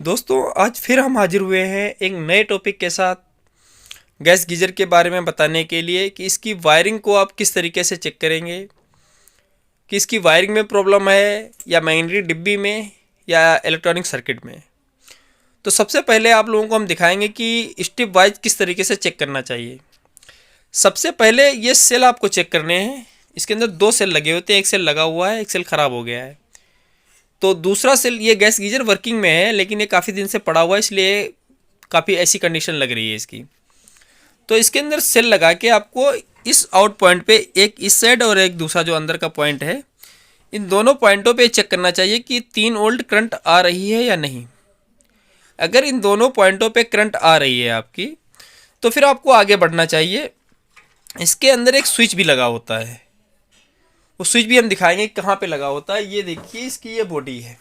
दोस्तों, आज फिर हम हाजिर हुए हैं एक नए टॉपिक के साथ गैस गीज़र के बारे में बताने के लिए कि इसकी वायरिंग को आप किस तरीके से चेक करेंगे कि इसकी वायरिंग में प्रॉब्लम है या मैग्नेटिक डिब्बी में या इलेक्ट्रॉनिक सर्किट में। तो सबसे पहले आप लोगों को हम दिखाएंगे कि स्टेप वाइज किस तरीके से चेक करना चाहिए। सबसे पहले ये सेल आपको चेक करने हैं। इसके अंदर दो सेल लगे होते हैं, एक सेल लगा हुआ है, एक सेल ख़राब हो गया है। तो दूसरा सेल, ये गैस गीज़र वर्किंग में है लेकिन ये काफ़ी दिन से पड़ा हुआ है, इसलिए काफ़ी ऐसी कंडीशन लग रही है इसकी। तो इसके अंदर सेल लगा के आपको इस आउट पॉइंट पे, एक इस साइड और एक दूसरा जो अंदर का पॉइंट है, इन दोनों पॉइंटों पे चेक करना चाहिए कि 3 वोल्ट करंट आ रही है या नहीं। अगर इन दोनों पॉइंटों पे करंट आ रही है आपकी, तो फिर आपको आगे बढ़ना चाहिए। इसके अंदर एक स्विच भी लगा होता है, वो स्विच भी हम दिखाएंगे कहाँ पे लगा होता है। ये देखिए, इसकी ये बॉडी है,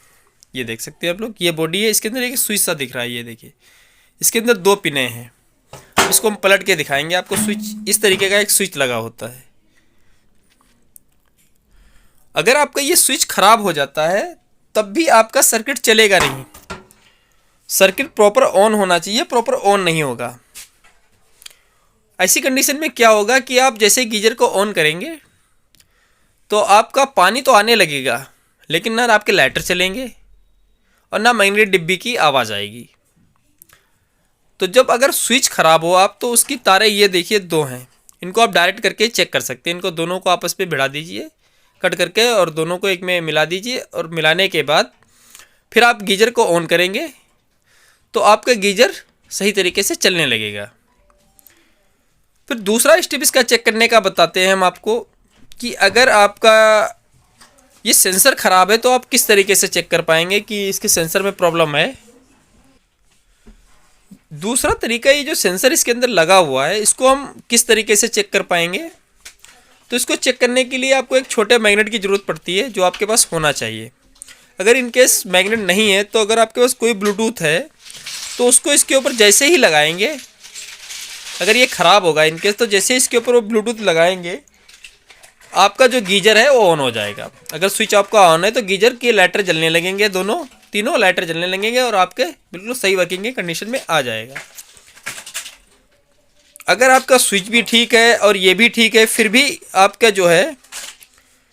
ये देख सकते हैं आप लोग, ये बॉडी है। इसके अंदर एक स्विच सा दिख रहा है, ये देखिए। इसके अंदर 2 पिने हैं। इसको हम पलट के दिखाएंगे आपको। स्विच इस तरीके का एक स्विच लगा होता है। अगर आपका ये स्विच खराब हो जाता है तब भी आपका सर्किट चलेगा नहीं। सर्किट प्रॉपर ऑन होना चाहिए, प्रॉपर ऑन नहीं होगा। ऐसी कंडीशन में क्या होगा कि आप जैसे गीजर को ऑन करेंगे तो आपका पानी तो आने लगेगा, लेकिन ना आपके लाइटर चलेंगे और ना मैग्नेटिक डिब्बी की आवाज़ आएगी। तो जब अगर स्विच ख़राब हो आप, तो उसकी तारें ये देखिए 2 हैं। इनको आप डायरेक्ट करके चेक कर सकते हैं। इनको दोनों को आपस में भिड़ा दीजिए कट करके, और दोनों को एक में मिला दीजिए। और मिलाने के बाद फिर आप गीजर को ऑन करेंगे तो आपका गीजर सही तरीके से चलने लगेगा। फिर दूसरा स्टेप इसका चेक करने का बताते हैं हम आपको कि अगर आपका ये सेंसर ख़राब है तो आप किस तरीके से चेक कर पाएंगे कि इसके सेंसर में प्रॉब्लम है। दूसरा तरीका, ये जो सेंसर इसके अंदर लगा हुआ है, इसको हम किस तरीके से चेक कर पाएंगे। तो इसको चेक करने के लिए आपको एक छोटे मैग्नेट की ज़रूरत पड़ती है, जो आपके पास होना चाहिए। अगर इनकेस मैग्नेट नहीं है तो अगर आपके पास कोई ब्लूटूथ है तो उसको इसके ऊपर जैसे ही लगाएंगे, अगर ये ख़राब होगा इनकेस, तो जैसे इसके ऊपर वो ब्लूटूथ लगाएंगे आपका जो गीजर है वो ऑन हो जाएगा। अगर स्विच आपका ऑन है तो गीजर के लाइटर जलने लगेंगे, तीनों लाइटर जलने लगेंगे और आपके बिल्कुल सही वर्किंग की कंडीशन में आ जाएगा। अगर आपका स्विच भी ठीक है और ये भी ठीक है, फिर भी आपका जो है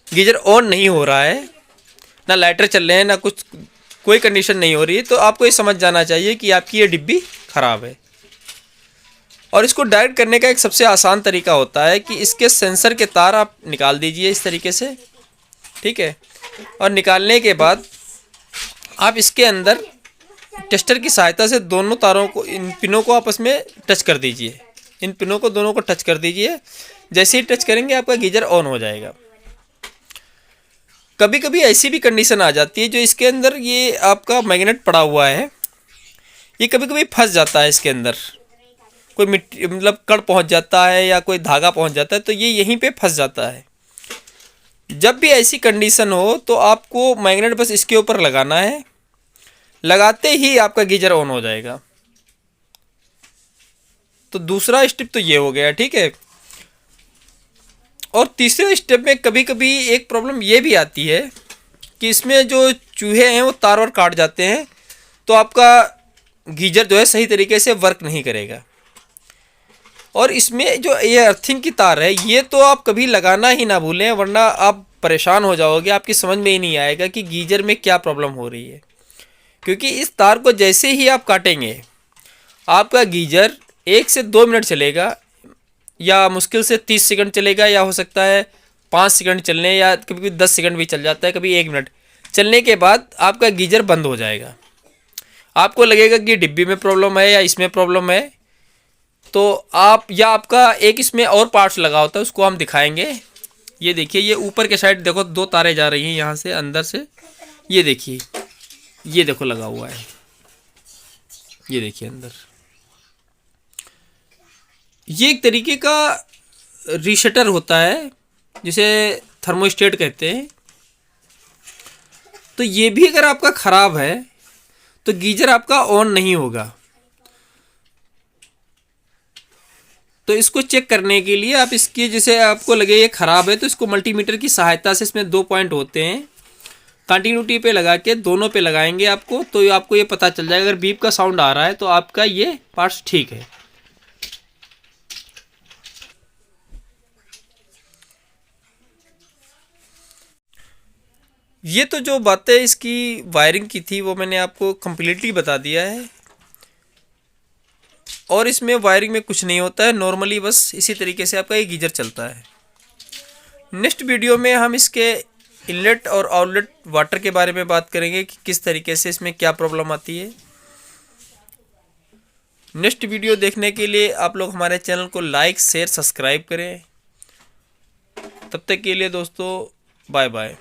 गीजर ऑन नहीं हो रहा है, ना लाइटर चल रहे हैं, ना कुछ, कोई कंडीशन नहीं हो रही है, तो आपको ये समझ जाना चाहिए कि आपकी ये डिब्बी ख़राब है। और इसको डायरेक्ट करने का एक सबसे आसान तरीका होता है कि इसके सेंसर के तार आप निकाल दीजिए इस तरीके से, ठीक है। और निकालने के बाद आप इसके अंदर टेस्टर की सहायता से दोनों तारों को, इन पिनों को आपस में टच कर दीजिए। इन पिनों को दोनों को टच कर दीजिए। जैसे ही टच करेंगे आपका गीजर ऑन हो जाएगा। कभी कभी ऐसी भी कंडीशन आ जाती है, जो इसके अंदर ये आपका मैग्नेट पड़ा हुआ है, ये कभी कभी फंस जाता है इसके अंदर। कोई मिट्टी, मतलब कड़ पहुंच जाता है या कोई धागा पहुंच जाता है, तो ये यहीं पे फंस जाता है। जब भी ऐसी कंडीशन हो तो आपको मैग्नेट बस इसके ऊपर लगाना है। लगाते ही आपका गीजर ऑन हो जाएगा। तो दूसरा स्टेप तो ये हो गया, ठीक है। और तीसरे स्टेप में कभी कभी एक प्रॉब्लम ये भी आती है कि इसमें जो चूहे हैं वो तार और काट जाते हैं, तो आपका गीजर जो है सही तरीके से वर्क नहीं करेगा। और इसमें जो ये अर्थिंग की तार है, ये तो आप कभी लगाना ही ना भूलें, वरना आप परेशान हो जाओगे। आपकी समझ में ही नहीं आएगा कि गीजर में क्या प्रॉब्लम हो रही है। क्योंकि इस तार को जैसे ही आप काटेंगे, आपका गीजर 1 से 2 मिनट चलेगा, या मुश्किल से 30 सेकंड चलेगा, या हो सकता है 5 सेकंड चलने, या कभी 10 सेकंड भी चल जाता है, कभी 1 मिनट चलने के बाद आपका गीजर बंद हो जाएगा। आपको लगेगा कि डिब्बी में प्रॉब्लम है या इसमें प्रॉब्लम है। तो आप, या आपका एक इसमें और पार्ट्स लगा होता है, उसको हम दिखाएंगे। ये देखिए, ये ऊपर के साइड देखो 2 तारें जा रही हैं यहाँ से अंदर से। ये देखिए, ये देखो लगा हुआ है, ये देखिए अंदर। ये एक तरीके का रीसेटर होता है, जिसे थर्मोस्टेट कहते हैं। तो ये भी अगर आपका ख़राब है तो गीजर आपका ऑन नहीं होगा। तो इसको चेक करने के लिए आप इसकी, जैसे आपको लगे ये ख़राब है, तो इसको मल्टीमीटर की सहायता से, इसमें 2 पॉइंट होते हैं, कंटिन्यूटी पे लगा के दोनों पे लगाएंगे आपको, तो आपको ये पता चल जाएगा। अगर बीप का साउंड आ रहा है तो आपका ये पार्ट्स ठीक है। ये तो जो बातें इसकी वायरिंग की थी वो मैंने आपको कम्प्लीटली बता दिया है, और इसमें वायरिंग में कुछ नहीं होता है। नॉर्मली बस इसी तरीके से आपका ये गीजर चलता है। नेक्स्ट वीडियो में हम इसके इनलेट और आउटलेट वाटर के बारे में बात करेंगे कि किस तरीके से इसमें क्या प्रॉब्लम आती है। नेक्स्ट वीडियो देखने के लिए आप लोग हमारे चैनल को लाइक शेयर सब्सक्राइब करें। तब तक के लिए दोस्तों बाय बाय।